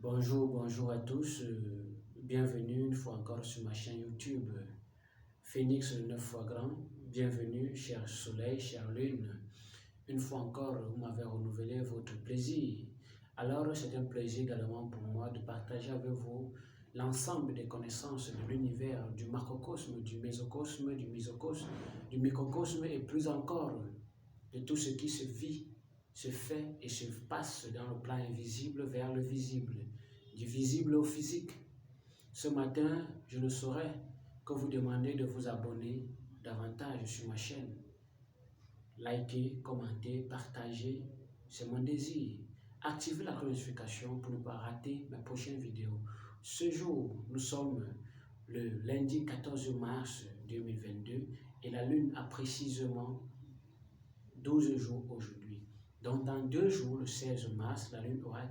Bonjour à tous. Bienvenue une fois encore sur ma chaîne YouTube Phoenix le 9 fois grand. Bienvenue, cher soleil, chère lune. Une fois encore, vous m'avez renouvelé votre plaisir. Alors, c'est un plaisir également pour moi de partager avec vous l'ensemble des connaissances de l'univers, du macrocosme, du mésocosme, du microcosme, et plus encore de tout ce qui se vit, se fait et se passe dans le plan invisible vers le visible, du visible au physique. Ce matin, je ne saurais que vous demander de vous abonner davantage sur ma chaîne. Likez, commentez, partagez, c'est mon désir. Activez la notification pour ne pas rater mes prochaines vidéos. Ce jour, nous sommes le lundi 14 mars 2022 et la lune a précisément 12 jours aujourd'hui. Donc dans 2 jours, le 16 mars, la lune aura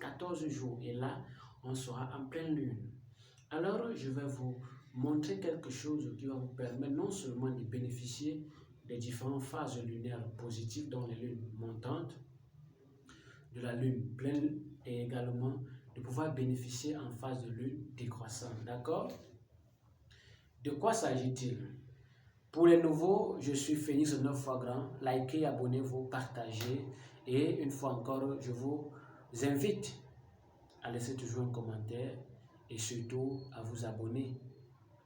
14 jours et là, on sera en pleine lune. Alors, je vais vous montrer quelque chose qui va vous permettre non seulement de bénéficier des différentes phases lunaires positives dans les lunes montantes, de la lune pleine et également de pouvoir bénéficier en phase de lune décroissante. D'accord? De quoi s'agit-il? Pour les nouveaux, je suis Phoenix 9 fois grand. Likez, abonnez-vous, partagez. Et une fois encore, je vous invite à laisser toujours un commentaire et surtout à vous abonner.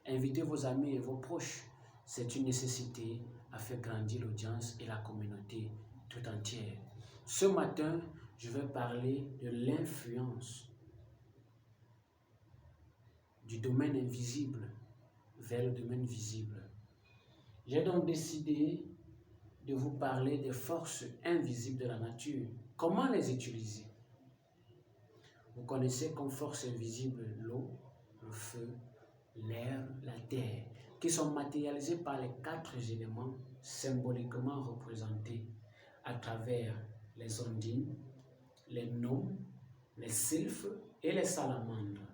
Invitez vos amis et vos proches. C'est une nécessité à faire grandir l'audience et la communauté tout entière. Ce matin, je vais parler de l'influence du domaine invisible vers le domaine visible. J'ai donc décidé de vous parler des forces invisibles de la nature. Comment les utiliser? Vous connaissez comme force invisible l'eau, le feu, l'air, la terre, qui sont matérialisés par les 4 éléments symboliquement représentés à travers les ondines, les gnomes, les sylphes et les salamandres.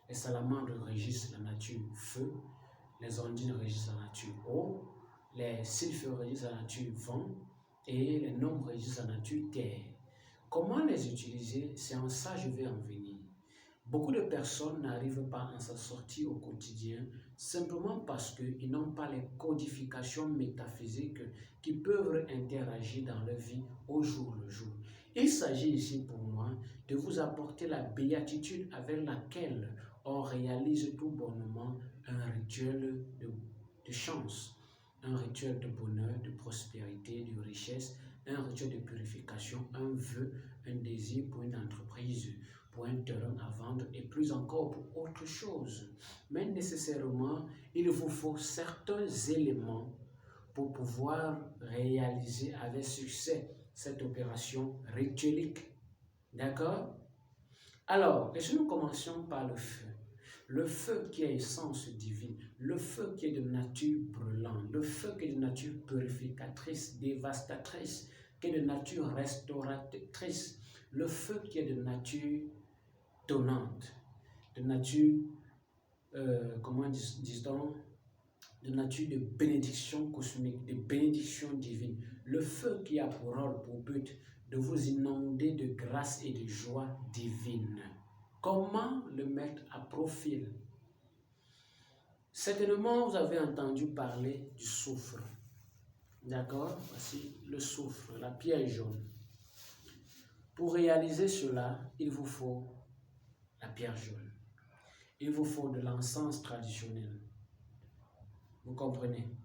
Les salamandres régissent la nature feu, les ondines régissent la nature eau, les sylphes régissent la nature vent et les gnomes régissent la nature terre. Comment les utiliser? C'est en ça que je vais en venir. Beaucoup de personnes n'arrivent pas à s'en sortir au quotidien simplement parce qu'ils n'ont pas les codifications métaphysiques qui peuvent interagir dans leur vie au jour le jour. Il s'agit ici pour moi de vous apporter la béatitude avec laquelle on réalise tout bonnement un rituel de chance, un rituel de bonheur, de prospérité, de richesse, un rituel de purification, un vœu, un désir pour une entreprise, pour un terrain à vendre et plus encore pour autre chose. Mais nécessairement, il vous faut certains éléments pour pouvoir réaliser avec succès cette opération rituelique. D'accord? Alors, laissez-nous commencions par le feu. Le feu qui est essence divine, le feu qui est de nature brûlante, le feu qui est de nature purificatrice, dévastatrice, qui est de nature restauratrice, le feu qui est de nature tonnante, de nature, disons, de nature de bénédiction cosmique, de bénédiction divine. Le feu qui a pour rôle, pour but, de vous inonder de grâce et de joie divine. Comment le mettre à profil? Certainement, vous avez entendu parler du soufre. D'accord? Voici le soufre, la pierre jaune. Pour réaliser cela, il vous faut la pierre jaune. Il vous faut de l'encens traditionnel. Vous comprenez?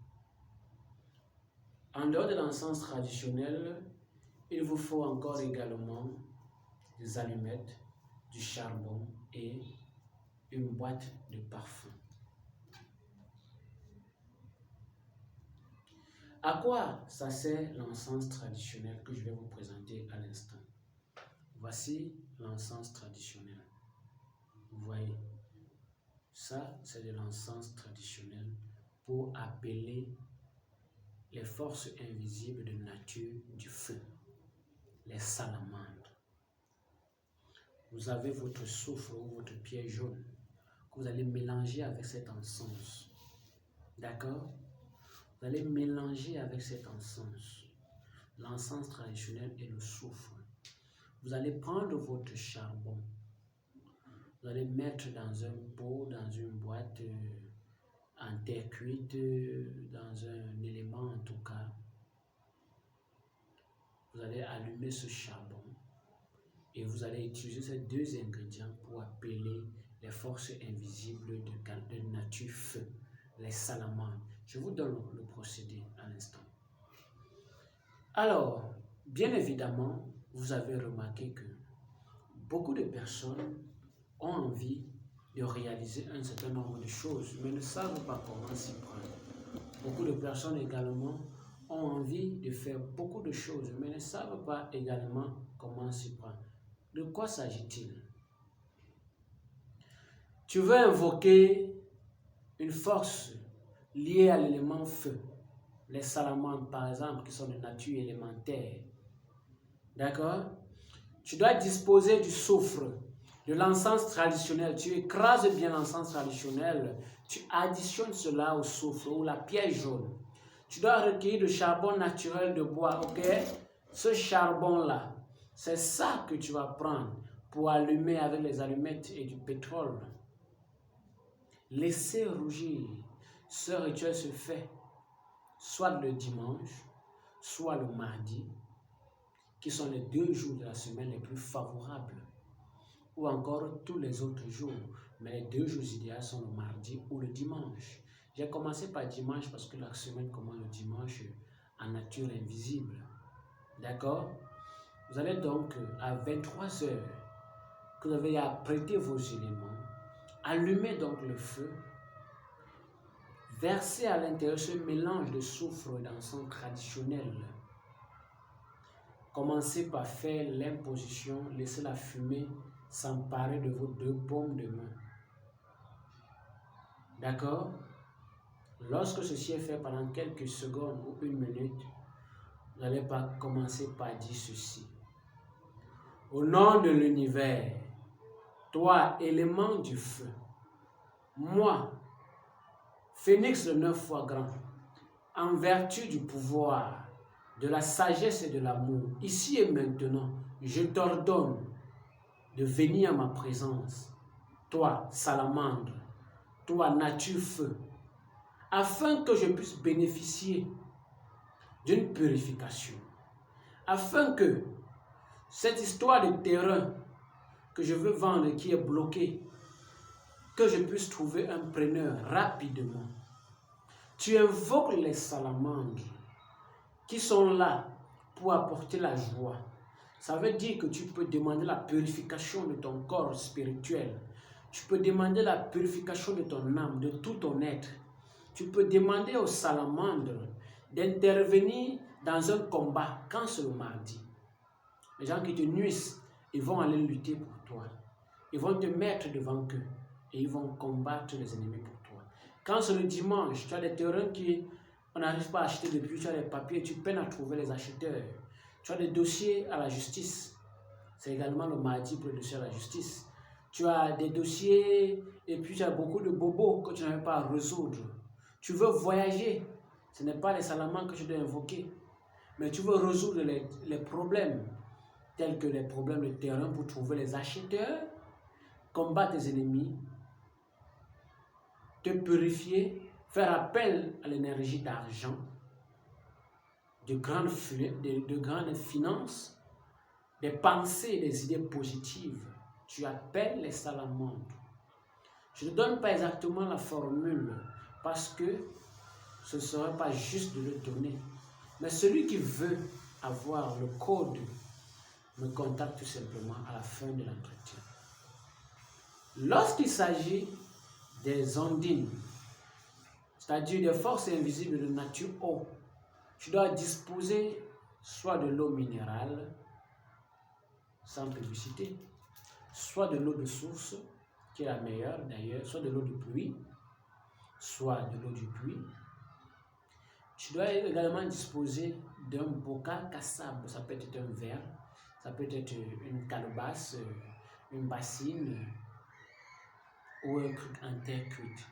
En dehors de l'encens traditionnel, il vous faut encore également des allumettes, du charbon et une boîte de parfum. À quoi ça sert l'encens traditionnel que je vais vous présenter à l'instant? Voici l'encens traditionnel. Vous voyez, ça c'est de l'encens traditionnel pour appeler les forces invisibles de nature du feu, les salamandres. Vous avez votre soufre ou votre pierre jaune que vous allez mélanger avec cet encens. D'accord? Vous allez mélanger avec cet encens, l'encens traditionnel et le soufre. Vous allez prendre votre charbon Vous allez mettre dans un pot, dans une boîte en terre cuite, dans un élément en tout cas. Vous allez allumer ce charbon et vous allez utiliser ces deux ingrédients pour appeler les forces invisibles de nature feu, les salamandres. Je vous donne le procédé à l'instant. Alors, bien évidemment, vous avez remarqué que beaucoup de personnes ont envie de réaliser un certain nombre de choses, mais ne savent pas comment s'y prendre. Beaucoup de personnes également ont envie de faire beaucoup de choses, mais ne savent pas également comment s'y prendre. De quoi s'agit-il? Tu veux invoquer une force liée à l'élément feu, les salamandres par exemple, qui sont de nature élémentaire. D'accord? Tu dois disposer du soufre, de l'encens traditionnel. Tu écrases bien l'encens traditionnel, tu additionnes cela au soufre ou la pierre jaune. Tu dois recueillir du charbon naturel de bois, ok? Ce charbon-là, c'est ça que tu vas prendre pour allumer avec les allumettes et du pétrole. Laissez rougir. Ce rituel se fait soit le dimanche, soit le mardi, qui sont les 2 jours de la semaine les plus favorables, ou encore tous les autres jours. Mais les 2 jours idéaux sont le mardi ou le dimanche. J'ai commencé par dimanche parce que la semaine commence le dimanche en nature invisible. D'accord? Vous allez donc à 23 heures, que vous avez apprêté vos éléments, allumer donc le feu, verser à l'intérieur ce mélange de soufre et d'encens traditionnel. Commencez par faire l'imposition, laissez la fumée s'emparer de vos 2 paumes de main. D'accord? Lorsque ceci est fait pendant quelques secondes ou 1 minute, vous n'allez pas commencer par dire ceci. Au nom de l'univers, toi, élément du feu, moi, Phénix le 9 fois grand, en vertu du pouvoir, de la sagesse et de l'amour, ici et maintenant, je t'ordonne de venir à ma présence, toi, salamandre, toi, nature feu, afin que je puisse bénéficier d'une purification, afin que cette histoire de terrain que je veux vendre qui est bloquée, que je puisse trouver un preneur rapidement. Tu invoques les salamandres qui sont là pour apporter la joie. Ça veut dire que tu peux demander la purification de ton corps spirituel. Tu peux demander la purification de ton âme, de tout ton être. Tu peux demander aux salamandres d'intervenir dans un combat quand c'est le mardi. Les gens qui te nuisent, ils vont aller lutter pour toi. Ils vont te mettre devant eux et ils vont combattre les ennemis pour toi. Quand c'est le dimanche, tu as des terrains qu'on n'arrive pas à acheter depuis, tu as des papiers, tu peines à trouver les acheteurs. Tu as des dossiers à la justice. C'est également le mardi pour le dossier à la justice. Tu as des dossiers et puis tu as beaucoup de bobos que tu n'arrives pas à résoudre. Tu veux voyager. Ce n'est pas les salamandres que tu dois invoquer. Mais tu veux résoudre les problèmes, tels que les problèmes de terrain pour trouver les acheteurs, combattre tes ennemis, te purifier, faire appel à l'énergie d'argent, de grandes finances, des pensées et des idées positives. Tu appelles les salamandres. Je ne donne pas exactement la formule parce que ce ne serait pas juste de le donner. Mais celui qui veut avoir le code me contacte tout simplement à la fin de l'entretien. Lorsqu'il s'agit des ondines, c'est-à-dire des forces invisibles de nature eau, tu dois disposer soit de l'eau minérale, sans publicité, soit de l'eau de source, qui est la meilleure d'ailleurs, soit de l'eau de pluie, soit de l'eau du puits. Tu dois également disposer d'un bocal cassable, ça peut être un verre, ça peut être une calebasse, une bassine ou un truc en terre cuite.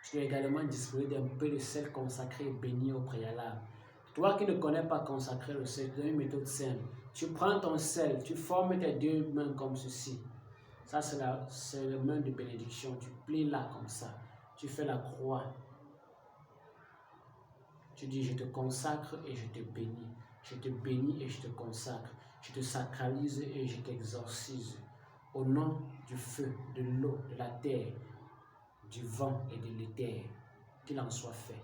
Tu dois également disposer d'un peu de sel consacré et béni au préalable. Toi qui ne connais pas consacrer le sel, tu as une méthode simple. Tu prends ton sel, tu formes tes 2 mains comme ceci. Ça, c'est le main de bénédiction. Tu plies là comme ça. Tu fais la croix. Tu dis, je te consacre et je te bénis. Je te bénis et je te consacre. Je te sacralise et je t'exorcise. Au nom du feu, de l'eau, de la terre, du vent et de l'éther, qu'il en soit fait.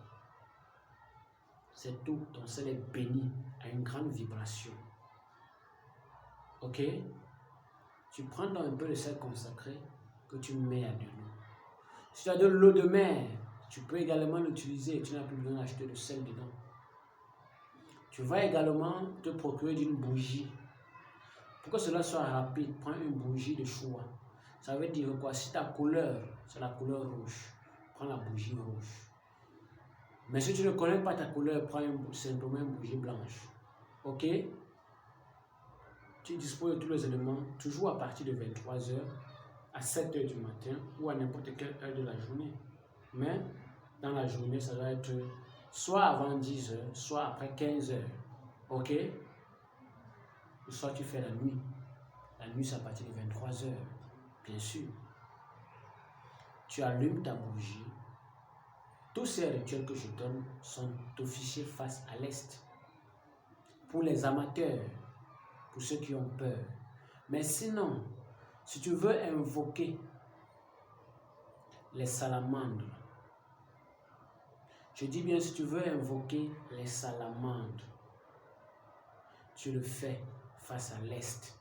C'est tout. Ton sel est béni à une grande vibration. Ok? Tu prends donc un peu de sel consacré que tu mets à de l'eau. Si tu as de l'eau de mer, tu peux également l'utiliser. Tu n'as plus besoin d'acheter de sel dedans. Tu vas également te procurer d'une bougie. Pour que cela soit rapide, prends une bougie de choix. Ça veut dire quoi? Si ta couleur, c'est la couleur rouge, prends la bougie rouge. Mais si tu ne connais pas ta couleur, prends simplement une bougie blanche. Ok? Tu disposes de tous les éléments, toujours à partir de 23h, à 7h du matin ou à n'importe quelle heure de la journée. Mais dans la journée, ça doit être soit avant 10h, soit après 15h. Ok? Ou soit tu fais la nuit. La nuit, c'est à partir de 23h, bien sûr. Tu allumes ta bougie. Tous ces rituels que je donne sont officiés face à l'Est. Pour les amateurs, pour ceux qui ont peur. Mais sinon, si tu veux invoquer les salamandres, je dis bien si tu veux invoquer les salamandres, tu le fais face à l'Est.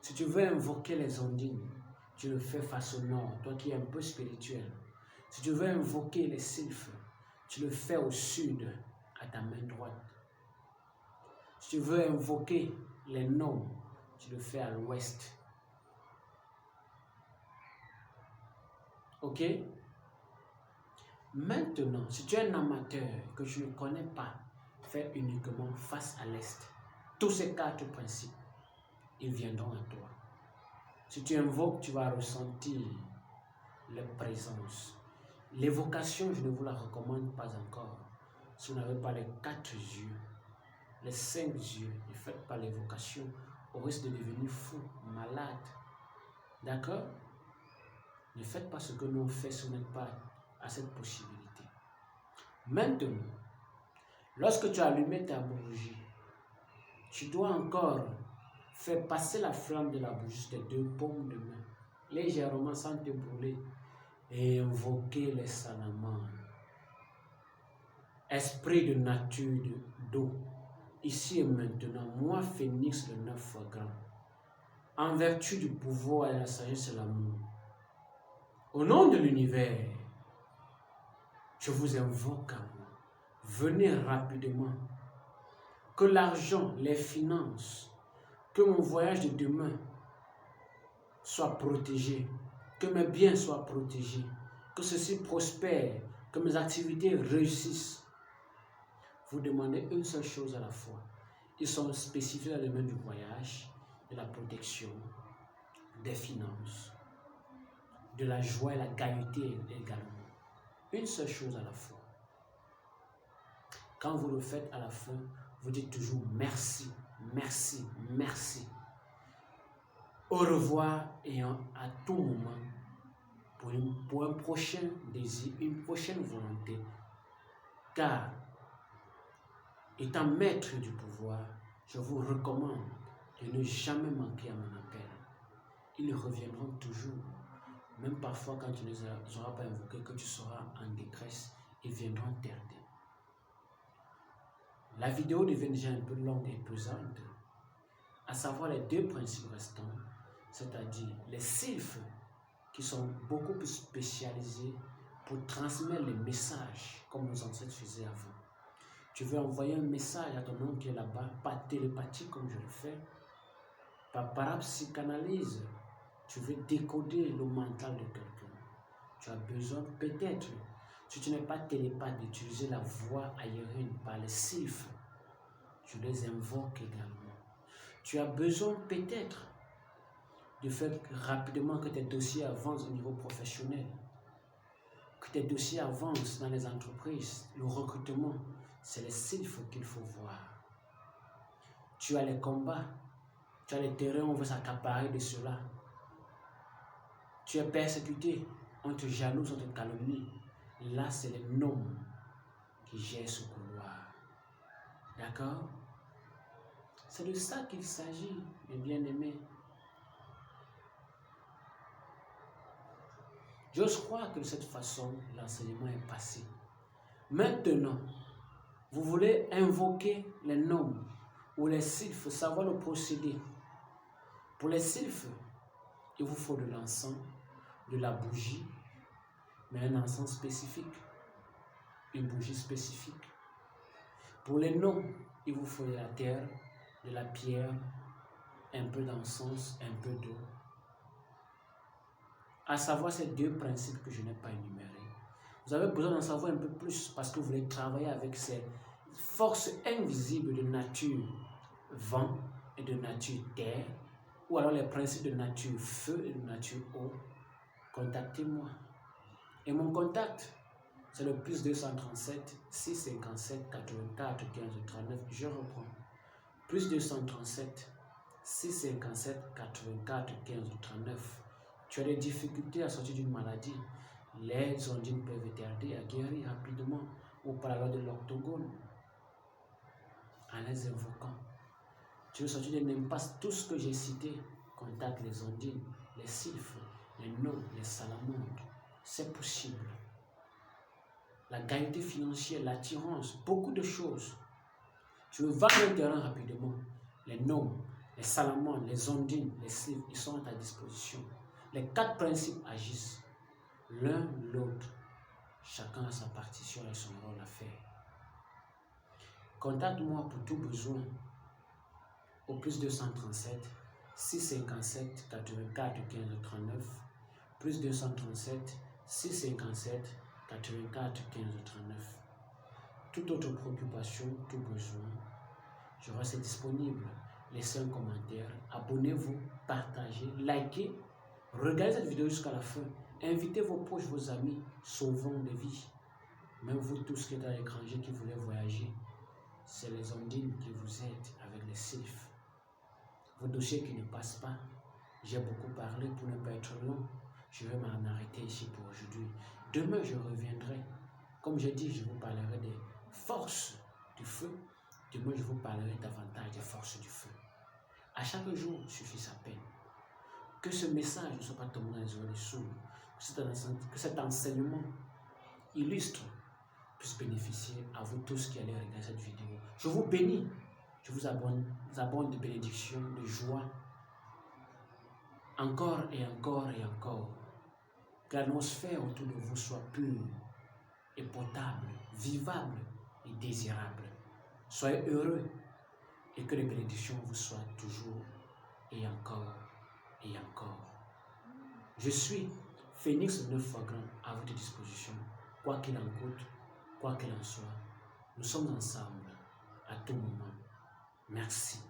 Si tu veux invoquer les ondines, tu le fais face au nord, toi qui es un peu spirituel. Si tu veux invoquer les sylphes, tu le fais au sud, à ta main droite. Si tu veux invoquer les gnomes, tu le fais à l'ouest. Ok? Maintenant, si tu es un amateur que je ne connais pas, fais uniquement face à l'est. Tous ces 4 principes, ils viendront à toi. Si tu invoques, tu vas ressentir leur présence. L'évocation, je ne vous la recommande pas encore. Si vous n'avez pas les 4 yeux, les 5 yeux, ne faites pas l'évocation. Au risque de devenir fou, malade. D'accord? Ne faites pas ce que nous on fait si vous n'êtes pas à cette possibilité. Maintenant, lorsque tu as allumé ta bougie, tu dois encore faire passer la flamme de la bougie sur tes 2 paumes de main, légèrement sans te brûler, et invoquer les salamandres. Esprit de nature d'eau, ici et maintenant, moi, Phénix, le 9 grand, en vertu du pouvoir et la sagesse et l'amour, au nom de l'univers, je vous invoque à moi. Venez rapidement. Que l'argent, les finances, que mon voyage de demain soit protégé, que mes biens soient protégés, que ceci prospère, que mes activités réussissent. Vous demandez une seule chose à la fois. Ils sont spécifiés dans le domaine du voyage, de la protection, des finances, de la joie et la gaieté également. Une seule chose à la fois. Quand vous le faites à la fin, vous dites toujours merci, merci, merci. Au revoir et à tout moment pour un prochain désir, une prochaine volonté. Car, étant maître du pouvoir, je vous recommande de ne jamais manquer à mon appel. Ils reviendront toujours. Même parfois quand tu ne les auras pas invoqués, que tu seras en détresse, ils viendront t'aider. La vidéo devient déjà un peu longue et pesante, à savoir les 2 principes restants, c'est-à-dire les sylphes qui sont beaucoup plus spécialisés pour transmettre les messages comme nos ancêtres faisaient avant. Tu veux envoyer un message à ton oncle qui est là-bas, pas télépathique comme je le fais, par parapsychanalyse, tu veux décoder le mental de quelqu'un. Tu as besoin peut-être, si tu n'es pas télépathe, d'utiliser la voix aérienne par les sylphes. Tu les invoques également. Tu as besoin peut-être de faire rapidement que tes dossiers avancent au niveau professionnel, que tes dossiers avancent dans les entreprises, le recrutement. C'est les sylphes qu'il faut voir. Tu as les combats, tu as les terrains où on veut s'accaparer de cela. Tu es persécuté, on te jalouse, on te calomnie. Là, c'est les noms qui gèrent ce couloir. D'accord? C'est de ça qu'il s'agit, mes bien-aimés. J'ose croire que de cette façon, l'enseignement est passé. Maintenant, vous voulez invoquer les noms ou les sylphes, savoir le procédé. Pour les sylphes, il vous faut de l'encens, de la bougie, mais un encens spécifique, une bougie spécifique. Pour les noms, il vous faut de la terre, de la pierre, un peu d'encens, un peu d'eau. À savoir ces deux principes que je n'ai pas énumérés. Vous avez besoin d'en savoir un peu plus parce que vous voulez travailler avec ces forces invisibles de nature vent et de nature terre, ou alors les principes de nature feu et de nature eau. Contactez-moi. Et mon contact, c'est le plus 237 657 84 15 39. Je reprends. Plus 237 657 84 15 39. Tu as des difficultés à sortir d'une maladie. Les ondines peuvent t'aider à guérir rapidement ou par la loi de l'octogone en les invoquant. Tu veux sortir de l'impasse, tout ce que j'ai cité, contacte les ondines, les sylphes, les naux, les salamandres. C'est possible. La gaieté financière, l'attirance, beaucoup de choses. Tu veux vendre un terrain rapidement. Les noms, les salamandres, les ondines, les sylphes, ils sont à ta disposition. Les 4 principes agissent. L'un, l'autre. Chacun a sa partition et son rôle à faire. Contacte-moi pour tout besoin au plus 237 657 84 15 39, plus 237 657 84 15 39. Toute autre préoccupation, tout besoin, je reste disponible. Laissez un commentaire, abonnez-vous, partagez, likez, regardez cette vidéo jusqu'à la fin, invitez vos proches, vos amis, sauvons des vies. Même vous tous qui êtes à l'étranger, qui voulez voyager, c'est les ondines qui vous aident avec les sylphes. Vos dossiers qui ne passent pas, j'ai beaucoup parlé pour ne pas être long. Je vais m'en arrêter ici pour aujourd'hui. Demain, je reviendrai. Comme j'ai dit, je vous parlerai des forces du feu. Demain, je vous parlerai davantage des forces du feu. À chaque jour suffit sa peine. Que ce message ne soit pas tombé dans les oreilles sourds. Que cet enseignement illustre puisse bénéficier à vous tous qui allez regarder cette vidéo. Je vous bénis. Je vous abonde de bénédictions, de joie. Encore et encore et encore. Que l'atmosphère autour de vous soit pure et potable, vivable et désirable. Soyez heureux et que les bénédictions vous soient toujours et encore et encore. Je suis Phénix 9 fois grand à votre disposition, quoi qu'il en coûte, quoi qu'il en soit. Nous sommes ensemble à tout moment. Merci.